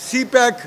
CPAC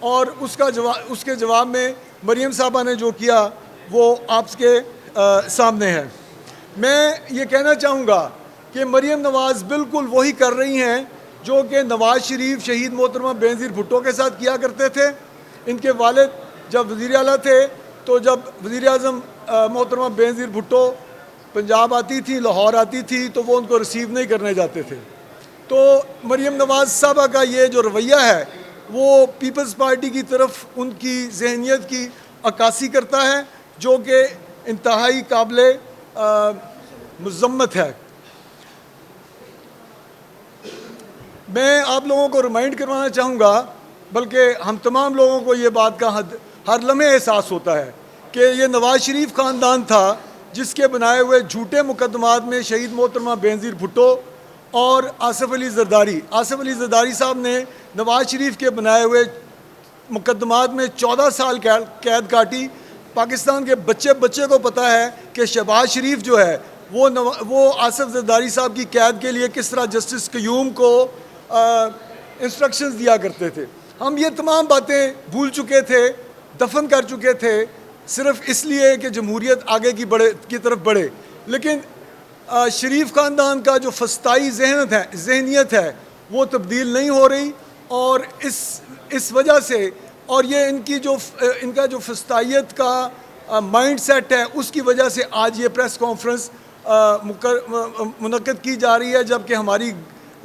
اور اس کے جواب میں مریم صاحبہ نے جو کیا وہ آپ کے سامنے ہے. میں یہ کہنا چاہوں گا کہ مریم نواز بالکل وہی کر رہی ہیں جو کہ نواز شریف شہید محترمہ بینظیر بھٹو کے ساتھ کیا کرتے تھے. ان کے والد جب وزیر اعلیٰ تھے تو جب وزیر اعظم محترمہ بینظیر بھٹو پنجاب آتی تھی، لاہور آتی تھی، تو وہ ان کو ریسیو نہیں کرنے جاتے تھے. تو مریم نواز صاحبہ کا یہ جو رویہ ہے وہ پیپلز پارٹی کی طرف ان کی ذہنیت کی عکاسی کرتا ہے جو کہ انتہائی قابل مذمت ہے. میں آپ لوگوں کو ریمائنڈ کروانا چاہوں گا، بلکہ ہم تمام لوگوں کو یہ بات کا ہر لمحے احساس ہوتا ہے کہ یہ نواز شریف خاندان تھا جس کے بنائے ہوئے جھوٹے مقدمات میں شہید محترمہ بینظیر بھٹو اور آصف علی زرداری صاحب نے نواز شریف کے بنائے ہوئے مقدمات میں 14 سال قید کاٹی. پاکستان کے بچے کو پتہ ہے کہ شہباز شریف جو ہے وہ آصف زرداری صاحب کی قید کے لیے کس طرح جسٹس قیوم کو انسٹرکشنز دیا کرتے تھے. ہم یہ تمام باتیں بھول چکے تھے، دفن کر چکے تھے، صرف اس لیے کہ جمہوریت آگے کی طرف بڑھے. لیکن شریف خاندان کا جو فسطائی ذہنیت ہے وہ تبدیل نہیں ہو رہی، اور اس وجہ سے اور یہ ان کا جو فسطائیت کا مائنڈ سیٹ ہے اس کی وجہ سے آج یہ پریس کانفرنس منعقد کی جا رہی ہے، جبکہ ہماری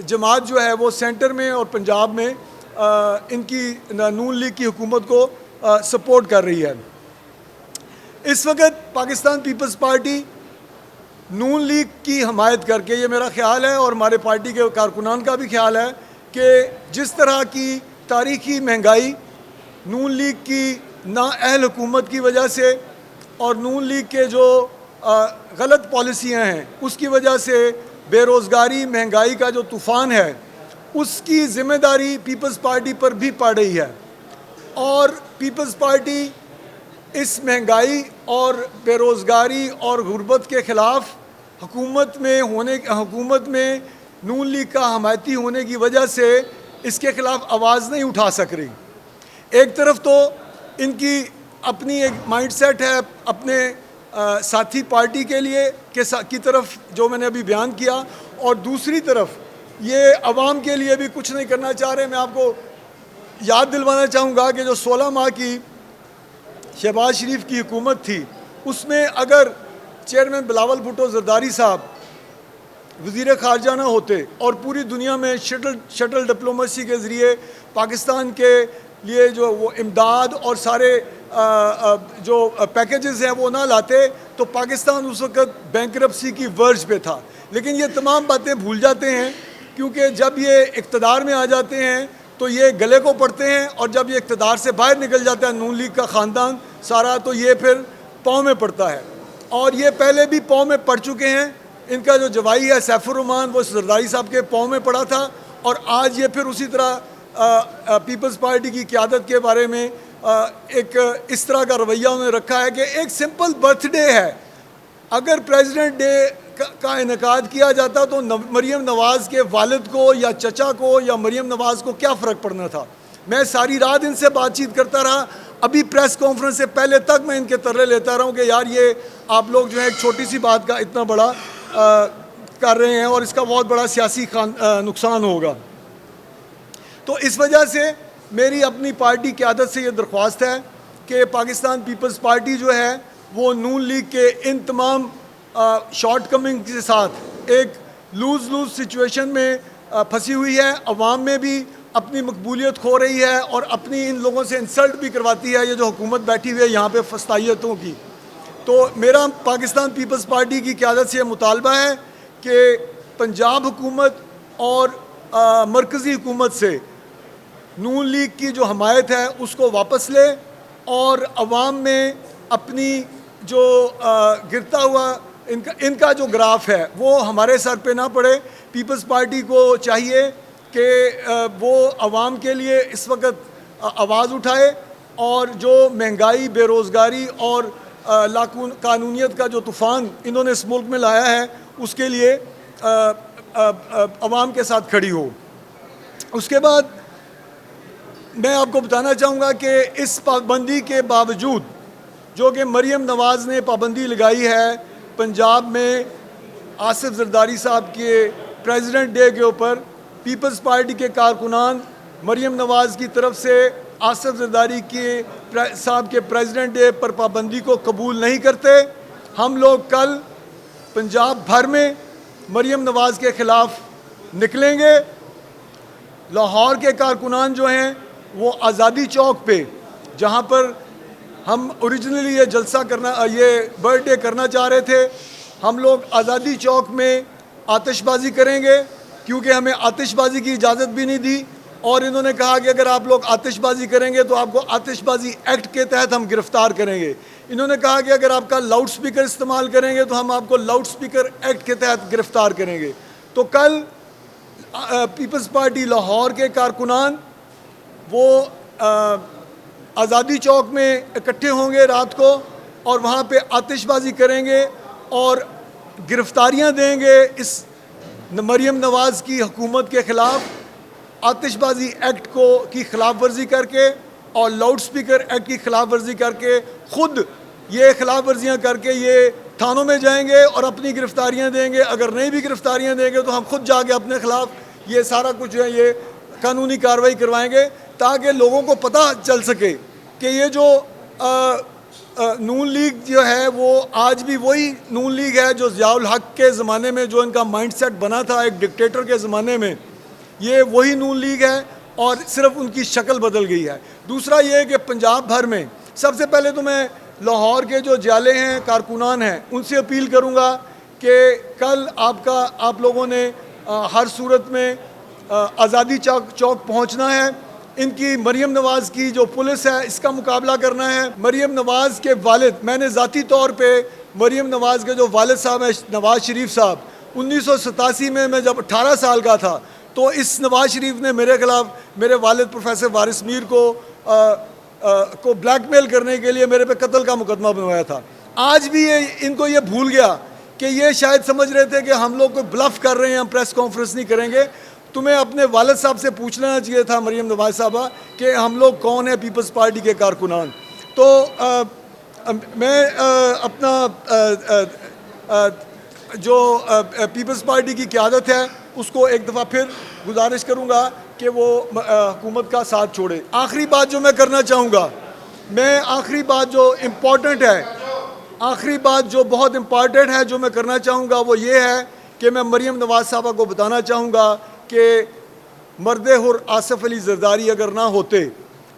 جماعت جو ہے وہ سینٹر میں اور پنجاب میں ان کی نون لیگ کی حکومت کو سپورٹ کر رہی ہے. اس وقت پاکستان پیپلز پارٹی نون لیگ کی حمایت کر کے، یہ میرا خیال ہے اور ہمارے پارٹی کے کارکنان کا بھی خیال ہے، کہ جس طرح کی تاریخی مہنگائی نون لیگ کی نااہل حکومت کی وجہ سے اور نون لیگ کے جو غلط پالیسیاں ہیں اس کی وجہ سے بے روزگاری، مہنگائی کا جو طوفان ہے، اس کی ذمہ داری پیپلز پارٹی پر بھی پڑ رہی ہے. اور پیپلز پارٹی اس مہنگائی اور بے روزگاری اور غربت کے خلاف حکومت میں نون لیگ کا حمایتی ہونے کی وجہ سے اس کے خلاف آواز نہیں اٹھا سک رہی. ایک طرف تو ان کی اپنی ایک مائنڈ سیٹ ہے اپنے ساتھی پارٹی کے لیے کی طرف جو میں نے ابھی بیان کیا، اور دوسری طرف یہ عوام کے لیے بھی کچھ نہیں کرنا چاہ رہے. میں آپ کو یاد دلوانا چاہوں گا کہ جو 16 ماہ کی شہباز شریف کی حکومت تھی اس میں اگر چیئرمین بلاول بھٹو زرداری صاحب وزیر خارجہ نہ ہوتے اور پوری دنیا میں شٹل ڈپلومیسی کے ذریعے پاکستان کے لیے جو وہ امداد اور سارے جو پیکیجز ہیں وہ نہ لاتے تو پاکستان اس وقت بینکرپسی کی ورج پہ تھا. لیکن یہ تمام باتیں بھول جاتے ہیں کیونکہ جب یہ اقتدار میں آ جاتے ہیں تو یہ گلے کو پڑتے ہیں، اور جب یہ اقتدار سے باہر نکل جاتا ہے نون لیگ کا خاندان سارا تو یہ پھر پاؤں میں پڑتا ہے. اور یہ پہلے بھی پاؤں میں پڑ چکے ہیں. ان کا جو جوائی ہے سیف الرحمان وہ زرداری صاحب کے پاؤں میں پڑا تھا، اور آج یہ پھر اسی طرح پیپلز پارٹی کی قیادت کے بارے میں ایک اس طرح کا رویہ انہوں نے رکھا ہے کہ ایک سمپل برتھ ڈے ہے، اگر پریزیڈنٹ ڈے کا انعقاد کیا جاتا تو مریم نواز کے والد کو یا چچا کو یا مریم نواز کو کیا فرق پڑنا تھا. میں ساری رات ان سے بات چیت کرتا رہا، ابھی پریس کانفرنس سے پہلے تک میں ان کے ترلے لیتا رہا ہوں کہ یار یہ آپ لوگ جو ہے ایک چھوٹی سی بات کا اتنا بڑا کر رہے ہیں اور اس کا بہت بڑا سیاسی نقصان ہوگا. تو اس وجہ سے میری اپنی پارٹی قیادت سے یہ درخواست ہے کہ پاکستان پیپلز پارٹی جو ہے وہ نون لیگ کے ان تمام شارٹ کمنگ کے ساتھ ایک لوز سچویشن میں پھنسی ہوئی ہے. عوام میں بھی اپنی مقبولیت کھو رہی ہے اور اپنی ان لوگوں سے انسلٹ بھی کرواتی ہے یہ جو حکومت بیٹھی ہوئی ہے یہاں پہ فسطائیتوں کی. تو میرا پاکستان پیپلز پارٹی کی قیادت سے یہ مطالبہ ہے کہ پنجاب حکومت اور مرکزی حکومت سے نون لیگ کی جو حمایت ہے اس کو واپس لے اور عوام میں اپنی جو گرتا ہوا ان کا جو گراف ہے وہ ہمارے سر پہ نہ پڑے. پیپلز پارٹی کو چاہیے کہ وہ عوام کے لیے اس وقت آواز اٹھائے اور جو مہنگائی، بے روزگاری اور قانونیت کا جو طوفان انہوں نے اس ملک میں لایا ہے اس کے لیے عوام کے ساتھ کھڑی ہو. اس کے بعد میں آپ کو بتانا چاہوں گا کہ اس پابندی کے باوجود جو کہ مریم نواز نے پابندی لگائی ہے پنجاب میں آصف زرداری صاحب کے پریزیڈنٹ ڈے کے اوپر، پیپلز پارٹی کے کارکنان مریم نواز کی طرف سے آصف زرداری کے صاحب کے پریزیڈنٹ ڈے پر پابندی کو قبول نہیں کرتے۔ ہم لوگ کل پنجاب بھر میں مریم نواز کے خلاف نکلیں گے۔ لاہور کے کارکنان جو ہیں وہ آزادی چوک پہ، جہاں پر ہم اوریجنلی یہ جلسہ کرنا، یہ برتھ ڈے کرنا چاہ رہے تھے، ہم لوگ آزادی چوک میں آتش بازی کریں گے، کیونکہ ہمیں آتش بازی کی اجازت بھی نہیں دی، اور انہوں نے کہا کہ اگر آپ لوگ آتش بازی کریں گے تو آپ کو آتش بازی ایکٹ کے تحت ہم گرفتار کریں گے۔ انہوں نے کہا کہ اگر آپ کا لاؤڈ سپیکر استعمال کریں گے تو ہم آپ کو لاؤڈ سپیکر ایکٹ کے تحت گرفتار کریں گے۔ تو کل پیپلز پارٹی لاہور کے کارکنان وہ آزادی چوک میں اکٹھے ہوں گے رات کو، اور وہاں پہ آتش بازی کریں گے اور گرفتاریاں دیں گے اس مریم نواز کی حکومت کے خلاف، آتش بازی ایکٹ کی خلاف ورزی کر کے اور لاؤڈ سپیکر ایکٹ کی خلاف ورزی کر کے، خود یہ خلاف ورزیاں کر کے یہ تھانوں میں جائیں گے اور اپنی گرفتاریاں دیں گے۔ اگر نہیں بھی گرفتاریاں دیں گے تو ہم خود جا کے اپنے خلاف یہ سارا کچھ جو ہے یہ قانونی کارروائی کروائیں گے، تاکہ لوگوں کو پتہ چل سکے کہ یہ جو نون لیگ جو ہے وہ آج بھی وہی نون لیگ ہے جو ضیاء الحق کے زمانے میں جو ان کا مائنڈ سیٹ بنا تھا ایک ڈکٹیٹر کے زمانے میں، یہ وہی نون لیگ ہے، اور صرف ان کی شکل بدل گئی ہے۔ دوسرا یہ ہے کہ پنجاب بھر میں سب سے پہلے تو میں لاہور کے جو جالے ہیں، کارکنان ہیں، ان سے اپیل کروں گا کہ کل آپ لوگوں نے ہر صورت میں آزادی چوک پہنچنا ہے۔ ان کی مریم نواز کی جو پولیس ہے اس کا مقابلہ کرنا ہے۔ مریم نواز کے والد، میں نے ذاتی طور پہ مریم نواز کے جو والد صاحب ہیں نواز شریف صاحب، 1987 میں جب 18 سال کا تھا تو اس نواز شریف نے میرے خلاف میرے والد پروفیسر وارث میر کو بلیک میل کرنے کے لیے میرے پہ قتل کا مقدمہ بنوایا تھا۔ آج بھی ان کو یہ بھول گیا کہ یہ شاید سمجھ رہے تھے کہ ہم لوگ کوئی بلف کر رہے ہیں، ہم پریس کانفرنس نہیں کریں گے۔ تمہیں اپنے والد صاحب سے پوچھ لینا چاہیے تھا مریم نواز صاحبہ کہ ہم لوگ کون ہیں پیپلز پارٹی کے کارکنان۔ تو میں اپنا جو پیپلز پارٹی کی قیادت ہے اس کو ایک دفعہ پھر گزارش کروں گا کہ وہ حکومت کا ساتھ چھوڑے۔ آخری بات جو میں کرنا چاہوں گا، آخری بات جو امپورٹنٹ ہے، آخری بات جو بہت امپورٹنٹ ہے جو میں کرنا چاہوں گا وہ یہ ہے کہ میں مریم نواز صاحبہ کو بتانا چاہوں گا کہ مرد حر آصف علی زرداری اگر نہ ہوتے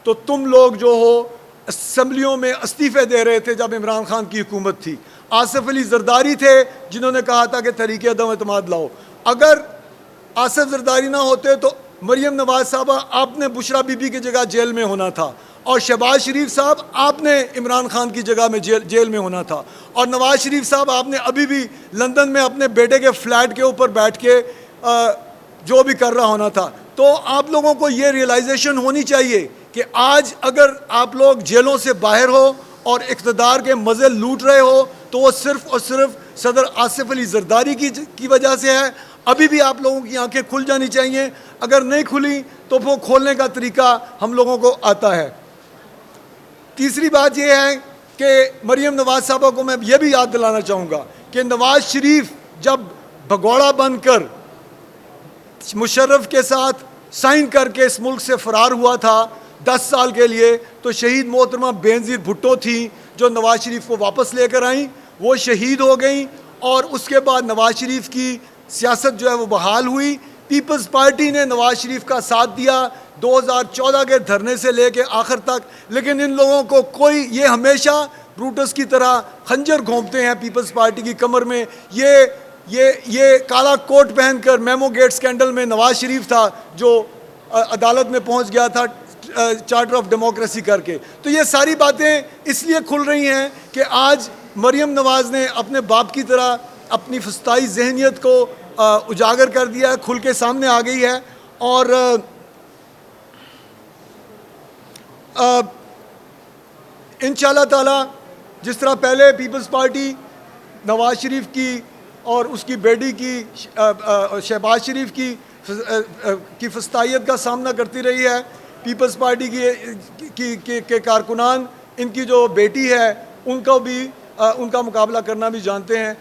تو تم لوگ جو ہو اسمبلیوں میں استعفے دے رہے تھے جب عمران خان کی حکومت تھی۔ آصف علی زرداری تھے جنہوں نے کہا تھا کہ تحریک عدم اعتماد لاؤ۔ اگر آصف زرداری نہ ہوتے تو مریم نواز صاحبہ آپ نے بشرا بی بی کی جگہ جیل میں ہونا تھا، اور شہباز شریف صاحب آپ نے عمران خان کی جگہ میں جیل میں ہونا تھا، اور نواز شریف صاحب آپ نے ابھی بھی لندن میں اپنے بیٹے کے فلیٹ کے اوپر بیٹھ کے جو بھی کر رہا ہونا تھا۔ تو آپ لوگوں کو یہ ریئلائزیشن ہونی چاہیے کہ آج اگر آپ لوگ جیلوں سے باہر ہو اور اقتدار کے مزے لوٹ رہے ہو تو وہ صرف اور صرف صدر آصف علی زرداری کی وجہ سے ہے۔ ابھی بھی آپ لوگوں کی آنکھیں کھل جانی چاہیے، اگر نہیں کھلی تو وہ کھولنے کا طریقہ ہم لوگوں کو آتا ہے۔ تیسری بات یہ ہے کہ مریم نواز صاحبہ کو میں یہ بھی یاد دلانا چاہوں گا کہ نواز شریف جب بھگوڑا بن کر مشرف کے ساتھ سائن کر کے اس ملک سے فرار ہوا تھا 10 سال کے لیے، تو شہید محترمہ بینظیر بھٹو تھیں جو نواز شریف کو واپس لے کر آئیں، وہ شہید ہو گئیں، اور اس کے بعد نواز شریف کی سیاست جو ہے وہ بحال ہوئی۔ پیپلز پارٹی نے نواز شریف کا ساتھ دیا 2014 کے دھرنے سے لے کے آخر تک، لیکن ان لوگوں کو کوئی، یہ ہمیشہ بروٹس کی طرح خنجر گھونپتے ہیں پیپلز پارٹی کی کمر میں۔ یہ کالا کوٹ پہن کر میمو گیٹ سکینڈل میں نواز شریف تھا جو عدالت میں پہنچ گیا تھا چارٹر آف ڈیموکریسی کر کے۔ تو یہ ساری باتیں اس لیے کھل رہی ہیں کہ آج مریم نواز نے اپنے باپ کی طرح اپنی فسطائی ذہنیت کو اجاگر کر دیا ہے، کھل کے سامنے آ گئی ہے، اور انشاءاللہ تعالی جس طرح پہلے پیپلز پارٹی نواز شریف کی اور اس کی بیٹی کی شہباز شریف کی فسطائیت کا سامنا کرتی رہی ہے، پیپلز پارٹی کے کارکنان ان کی جو بیٹی ہے ان کا مقابلہ کرنا بھی جانتے ہیں.